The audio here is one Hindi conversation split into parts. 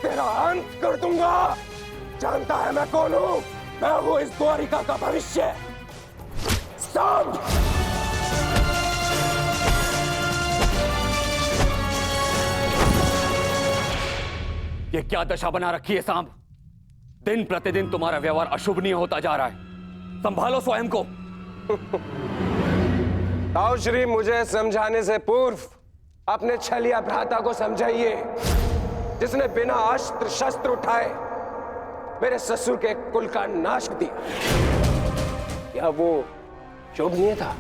तेरा अंत कर दूंगा। जानता है मैं कौन हूं? मैं हूं इस द्वारिका का भविष्य, सांब। ये क्या दशा बना रखी है सांब? दिन प्रतिदिन तुम्हारा व्यवहार अशुभनीय होता जा रहा है। संभालो स्वयं को। आओ श्री, मुझे समझाने से पूर्व अपने छलिया भ्राता को समझाइए, जिसने बिना अस्त्र शस्त्र उठाए मेरे ससुर के कुल का नाश किया। क्या वो शोभनीय था?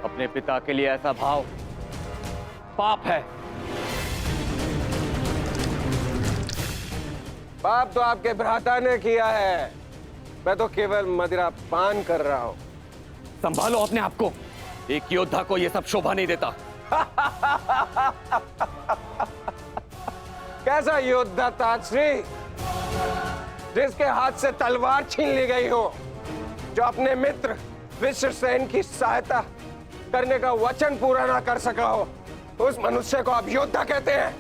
अपने पिता के लिए ऐसा भाव पाप है। पाप तो आपके भ्राता ने किया है, मैं तो केवल मदिरा पान कर रहा हूं। संभालो अपने आप को। एक योद्धा को यह सब शोभा नहीं देता। कैसा योद्धा ताजश्री, जिसके हाथ से तलवार छीन ली गई हो, जो अपने मित्र विश्वसेन की सहायता करने का वचन पूरा ना कर सका हो, उस मनुष्य को आप योद्धा कहते हैं?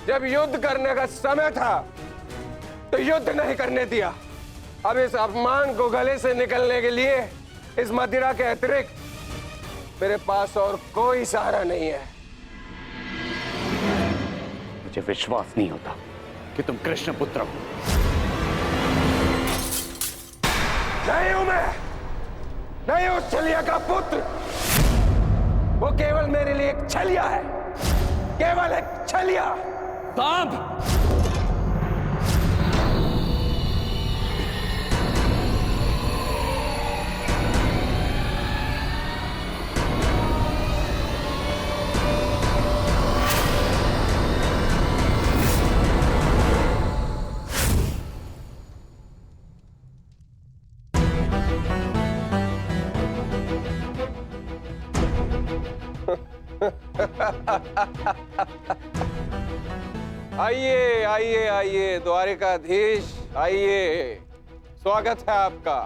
जब युद्ध करने का समय था तो युद्ध नहीं करने दिया। अब इस अपमान को गले से निकलने के लिए इस मदिरा के अतिरिक्त मेरे पास और कोई सहारा नहीं है। मुझे विश्वास नहीं होता कि तुम कृष्ण पुत्र हो। नहीं हूं मैं, नहीं उस छलिया का पुत्र। वो केवल मेरे लिए एक छलिया है, केवल एक छलिया। सांब! आइए आइए आइए द्वारिकाधीश, आइए। स्वागत है आपका,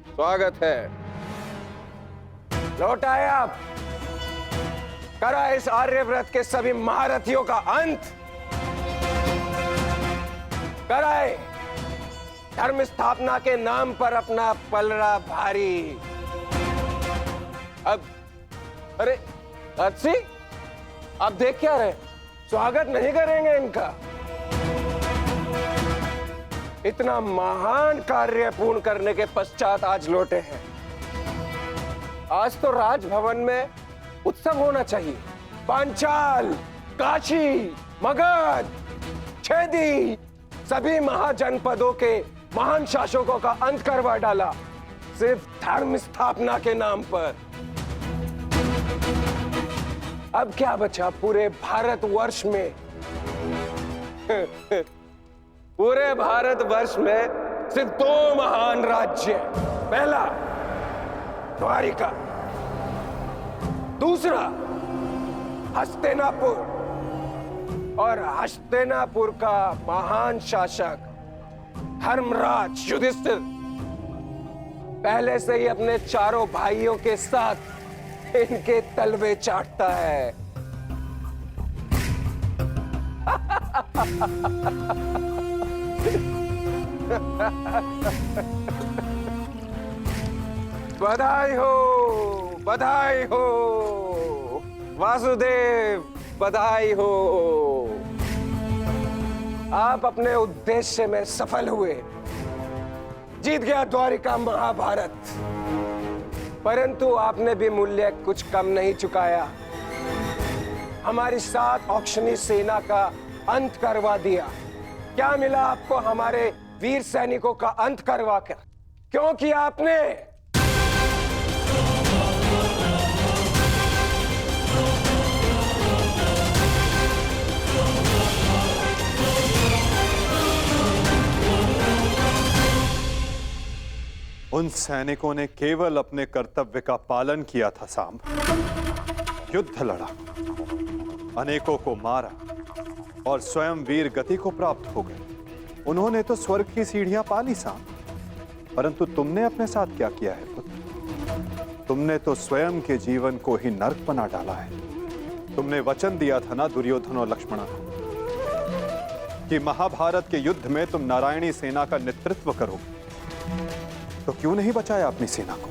स्वागत है। लौट आए आप। करा इस आर्यव्रत के सभी महारथियों का अंत। कराए धर्म स्थापना के नाम पर अपना पलड़ा भारी। अब अरे अच्छी, आप देख क्या रहे? स्वागत नहीं करेंगे इनका? इतना महान कार्य पूर्ण करने के पश्चात आज लौटे हैं। आज तो राजभवन में उत्सव होना चाहिए। पांचाल, काशी, मगध, छेदी, सभी महाजनपदों के महान शासकों का अंत करवा डाला, सिर्फ धर्म स्थापना के नाम पर। अब क्या बचा पूरे भारतवर्ष में? पूरे भारतवर्ष में सिर्फ दो महान राज्य। पहला द्वारिका, दूसरा हस्तिनापुर। और हस्तिनापुर का महान शासक धर्मराज युधिष्ठिर पहले से ही अपने चारों भाइयों के साथ इनके तलवे चाटता है। बधाई हो, बधाई हो वासुदेव, बधाई हो। आप अपने उद्देश्य में सफल हुए। जीत गया द्वारिका महाभारत। परंतु आपने भी मूल्य कुछ कम नहीं चुकाया। हमारी 7 औक्षणी सेना का अंत करवा दिया। क्या मिला आपको हमारे वीर सैनिकों का अंत करवा कर? क्यों किया आपने? उन सैनिकों ने केवल अपने कर्तव्य का पालन किया था सांब। युद्ध लड़ा, अनेकों को मारा और स्वयं वीर गति को प्राप्त हो गए। उन्होंने तो स्वर्ग की सीढ़ियां पा ली सांब। परंतु तुमने अपने साथ क्या किया है पुत्र? तुमने तो स्वयं के जीवन को ही नर्क बना डाला है। तुमने वचन दिया था ना दुर्योधन और लक्ष्मणा को कि महाभारत के युद्ध में तुम नारायणी सेना का नेतृत्व करोगे, तो क्यों नहीं बचाया अपनी सेना को?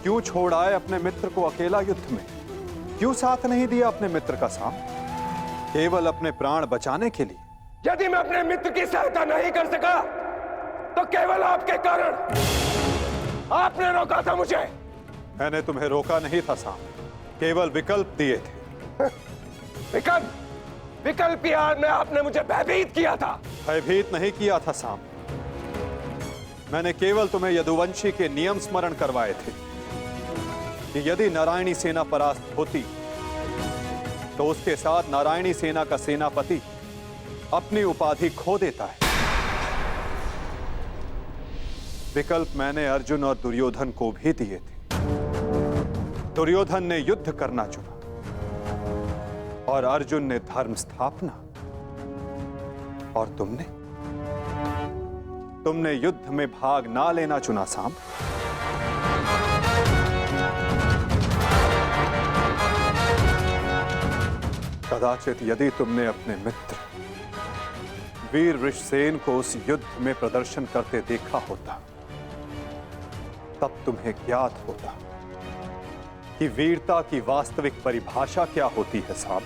क्यों छोड़ आए अपने मित्र को अकेला युद्ध में? क्यों साथ नहीं दिया अपने मित्र का साथ, केवल अपने प्राण बचाने के लिए? यदि मैं अपने मित्र की सहायता नहीं कर सका तो केवल आपके कारण। आपने रोका था मुझे। मैंने तुम्हें रोका नहीं था साम, केवल विकल्प दिए थे। विकल्प? विकल्प की आड़ में आपने मुझे भयभीत किया था। भयभीत नहीं किया था साम, मैंने केवल तुम्हें यदुवंशी के नियम स्मरण करवाए थे कि यदि नारायणी सेना परास्त होती तो उसके साथ नारायणी सेना का सेनापति अपनी उपाधि खो देता है। विकल्प मैंने अर्जुन और दुर्योधन को भी दिए थे। दुर्योधन ने युद्ध करना चुना और अर्जुन ने धर्म स्थापना, और तुमने युद्ध में भाग ना लेना चुना साम। कदाचित यदि तुमने अपने मित्र वीर वृषसेन को उस युद्ध में प्रदर्शन करते देखा होता, तब तुम्हें ज्ञात होता कि वीरता की वास्तविक परिभाषा क्या होती है साहब।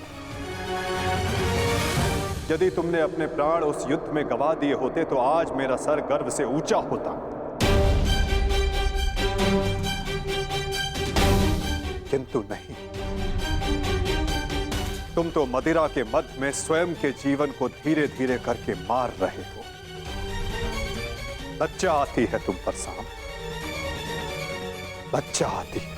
यदि तुमने अपने प्राण उस युद्ध में गवा दिए होते तो आज मेरा सर गर्व से ऊंचा होता, किंतु नहीं। तुम तो मदिरा के मद में स्वयं के जीवन को धीरे धीरे करके मार रहे हो। लज्जा आती है तुम पर साहब, लज्जा आती है।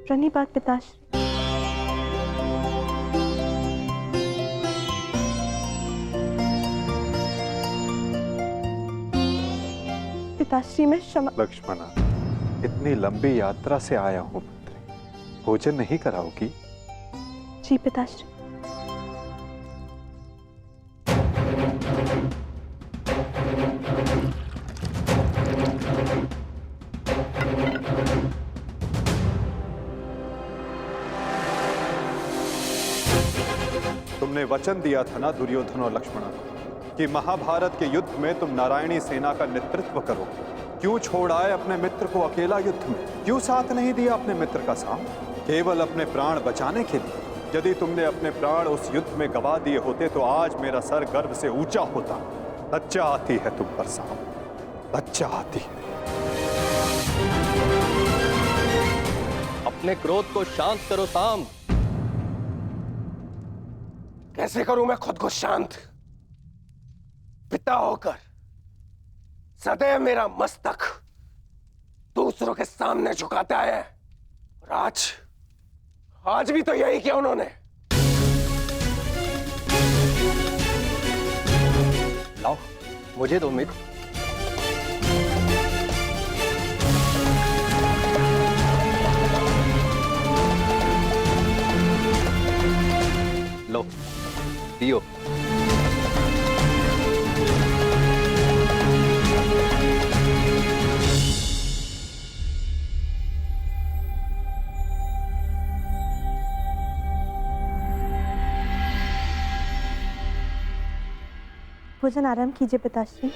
प्रणिपात पिताश्री। पिताश्री मैं क्षमा। लक्ष्मणा, इतनी लंबी यात्रा से आया हूं पुत्री, भोजन नहीं कराओगी? जी पिताश्री। तुमने वचन दिया था ना दुर्योधन और लक्ष्मणा को कि महाभारत के युद्ध में तुम नारायणी सेना का नेतृत्व करोगे। क्यों छोड़ आए अपने मित्र को अकेला युद्ध में? क्यों साथ नहीं दिया अपने मित्र का साथ, केवल अपने प्राण बचाने के लिए? यदि तुमने अपने प्राण उस युद्ध में गवा दिए होते तो आज मेरा सर गर्व से ऊंचा होता। लज्जा आती है तुम पर साहब, लज्जा आती है। अपने क्रोध को शांत करो साम। कैसे करूं मैं खुद को शांत? पिता होकर सदैव मेरा मस्तक दूसरों के सामने झुकाता है, और आज भी तो यही किया उन्होंने। लाओ मुझे दो मित्र। लो पियो। भोजन आराम कीजिए पिताश्री।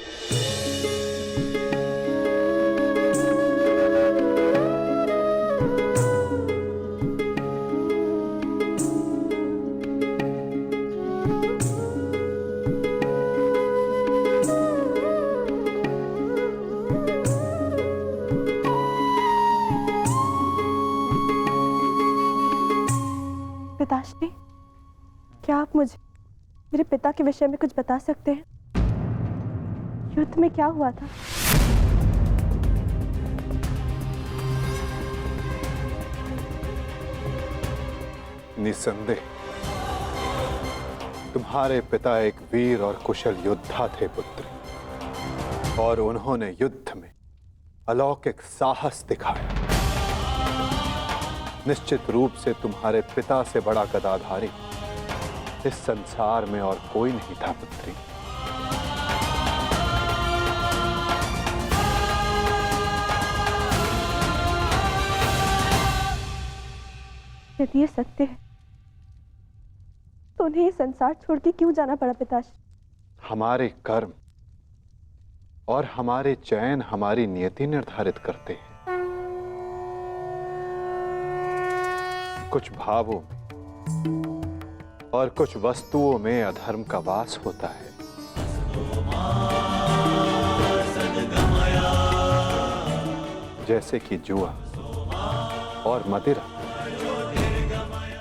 पिताश्री, क्या आप मुझे मेरे पिता के विषय में कुछ बता सकते हैं? युद्ध में क्या हुआ था? निसंदेह तुम्हारे पिता एक वीर और कुशल योद्धा थे पुत्री, और उन्होंने युद्ध में अलौकिक साहस दिखाया। निश्चित रूप से तुम्हारे पिता से बड़ा गदाधारी इस संसार में और कोई नहीं था पुत्री। यदि ये सत्य है तो उन्हें ये संसार छोड़ के क्यों जाना पड़ा पिताश्री? हमारे कर्म और हमारे चयन हमारी नियति निर्धारित करते हैं। कुछ भावों में और कुछ वस्तुओं में अधर्म का वास होता है। जैसे कि जुआ और मदिरा,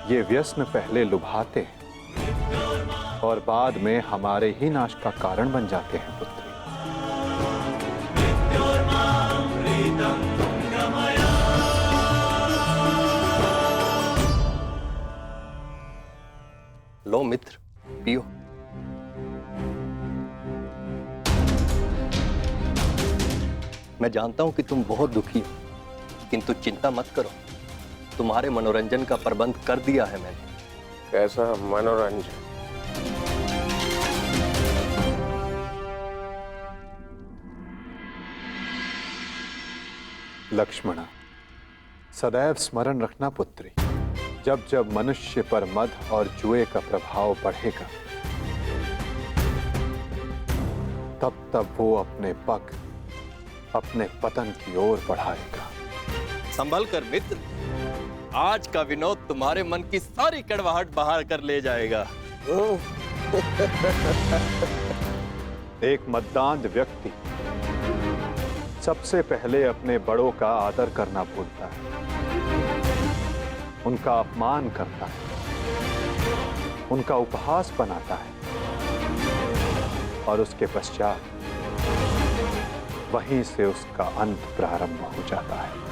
ये व्यसन पहले लुभाते हैं और बाद में हमारे ही नाश का कारण बन जाते हैं पुत्री। लो मित्र, पियो। मैं जानता हूं कि तुम बहुत दुखी हो, किंतु चिंता मत करो, तुम्हारे मनोरंजन का प्रबंध कर दिया है मैंने। कैसा मनोरंजन? लक्ष्मणा, सदैव स्मरण रखना पुत्री, जब जब मनुष्य पर मद और जुए का प्रभाव बढ़ेगा, तब तब वो अपने पग अपने पतन की ओर बढ़ाएगा। संभल कर मित्र, आज का विनोद तुम्हारे मन की सारी कड़वाहट बाहर कर ले जाएगा। एक मद्दांध व्यक्ति सबसे पहले अपने बड़ों का आदर करना भूलता है, उनका अपमान करता है, उनका उपहास बनाता है, और उसके पश्चात वहीं से उसका अंत प्रारंभ हो जाता है।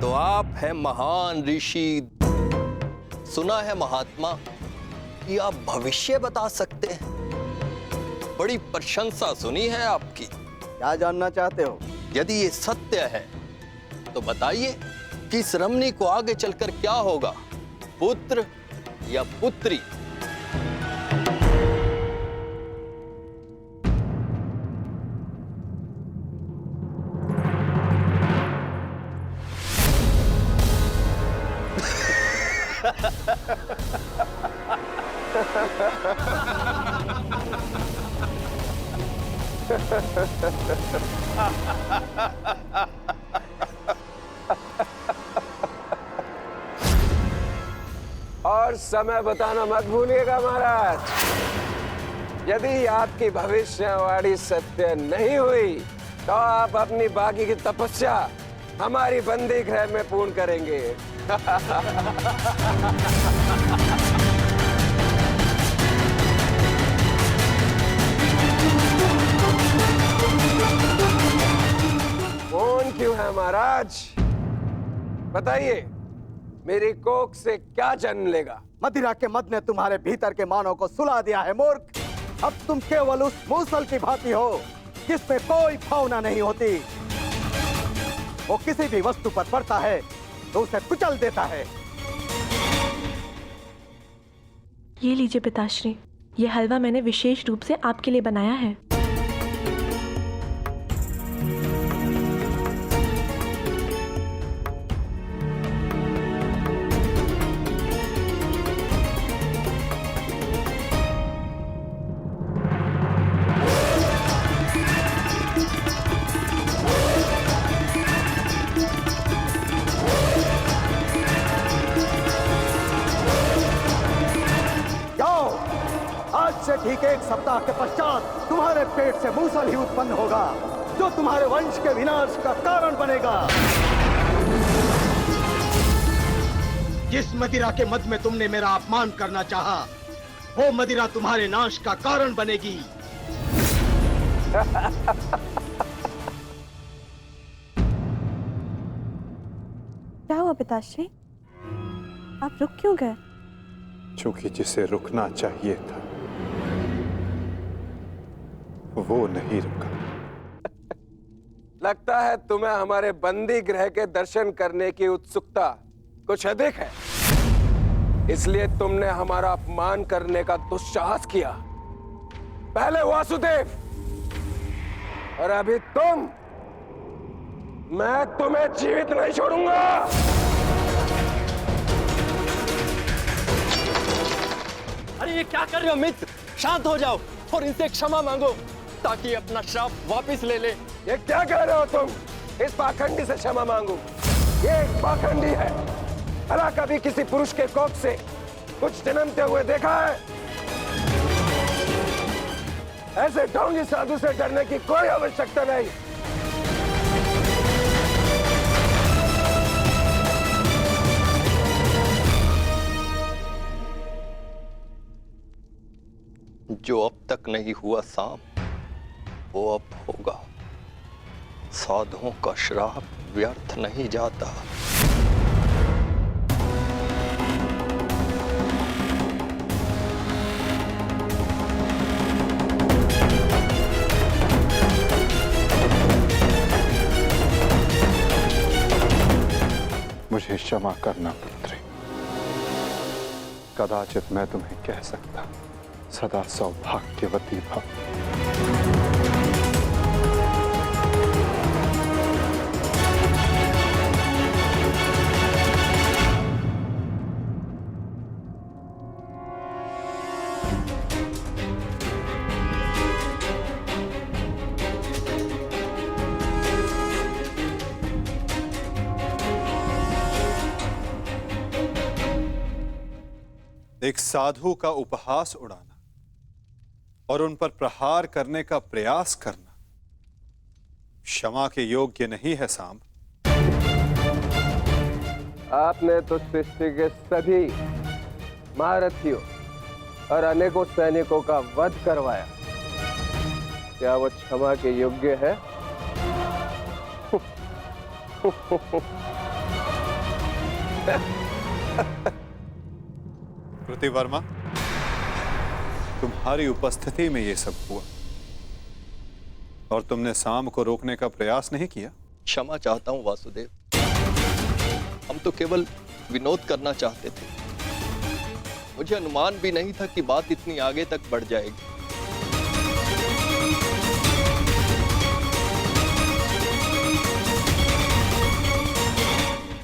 तो आप हैं महान ऋषि, सुना है महात्मा कि आप भविष्य बता सकते हैं। बड़ी प्रशंसा सुनी है आपकी। क्या जानना चाहते हो? यदि ये सत्य है तो बताइए कि इस रमणी को आगे चलकर क्या होगा, पुत्र या पुत्री? और समय बताना मत भूलिएगा महाराज। यदि आपकी भविष्यवाणी सत्य नहीं हुई तो आप अपनी बाकी की तपस्या हमारी बंदी गृह में पूर्ण करेंगे। कौन क्यों है महाराज? बताइए, मेरी कोख से क्या जन्म लेगा? मदिरा के मद ने तुम्हारे भीतर के मानव को सुला दिया है मूर्ख। अब तुम केवल उस मूसल की भांति हो जिसमें कोई भावना नहीं होती। वो किसी भी वस्तु पर पड़ता है तो उसे कुचल देता है। ये लीजिए पिताश्री, ये हलवा मैंने विशेष रूप से आपके लिए बनाया है। ठीक 1 सप्ताह के पश्चात तुम्हारे पेट से मूसल ही उत्पन्न होगा जो तुम्हारे वंश के विनाश का कारण बनेगा। जिस मदिरा के मद में तुमने मेरा अपमान करना चाहा, वो मदिरा तुम्हारे नाश का कारण बनेगी। क्या हुआ पिताश्री? आप रुक क्यों गए? क्योंकि जिसे रुकना चाहिए था वो नहीं रुका। लगता है तुम्हें हमारे बंदी गृह के दर्शन करने की उत्सुकता कुछ अधिक है, इसलिए तुमने हमारा अपमान करने का दुस्साहस किया। पहले वासुदेव और अभी तुम। मैं तुम्हें जीवित नहीं छोड़ूंगा। अरे ये क्या कर रहे हो मित्र? शांत हो जाओ और इनसे क्षमा मांगो ताकि अपना श्राप वापस ले ले। ये क्या कह रहे हो तुम? इस पाखंडी से क्षमा मांगू? ये एक पाखंडी है। भला कभी किसी पुरुष के कोख से कुछ जन्मते हुए देखा है? ऐसे ढोंगी साधु से डरने की कोई आवश्यकता नहीं। जो अब तक नहीं हुआ साम, वो अब होगा। साधुओं का श्राप व्यर्थ नहीं जाता। मुझे क्षमा करना पुत्री। कदाचित मैं तुम्हें कह सकता सदा सौभाग्यवती भव। एक साधु का उपहास उड़ाना और उन पर प्रहार करने का प्रयास करना क्षमा के योग्य नहीं है सांब। आपने तो सृष्टि के सभी महारथियों और अनेकों सैनिकों का वध करवाया। क्या वो क्षमा के योग्य है? कृतिवर्मा, तुम्हारी उपस्थिति में यह सब हुआ और तुमने साम को रोकने का प्रयास नहीं किया। क्षमा चाहता हूं वासुदेव, हम तो केवल विनोद करना चाहते थे। मुझे अनुमान भी नहीं था कि बात इतनी आगे तक बढ़ जाएगी।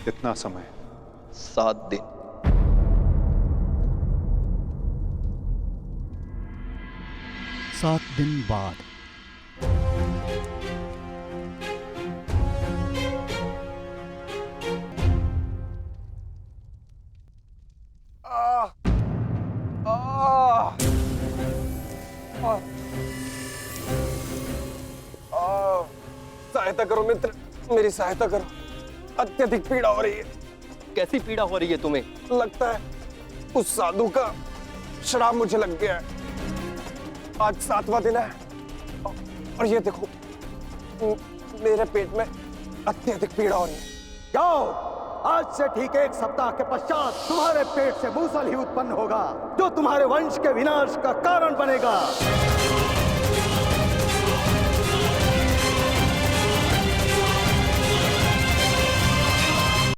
कितना समय? 7 दिन। सात दिन बाद सहायता करो मित्र, मेरी सहायता करो। अत्यधिक पीड़ा हो रही है। कैसी पीड़ा हो रही है तुम्हें? लगता है उस साधु का श्राप मुझे लग गया है। आज 7वां दिन है और ये देखो मेरे पेट में अत्यधिक पीड़ा हो रही है। जाओ, आज से ठीक 1 सप्ताह के पश्चात तुम्हारे पेट से मूसल ही उत्पन्न होगा जो तुम्हारे वंश के विनाश का कारण बनेगा।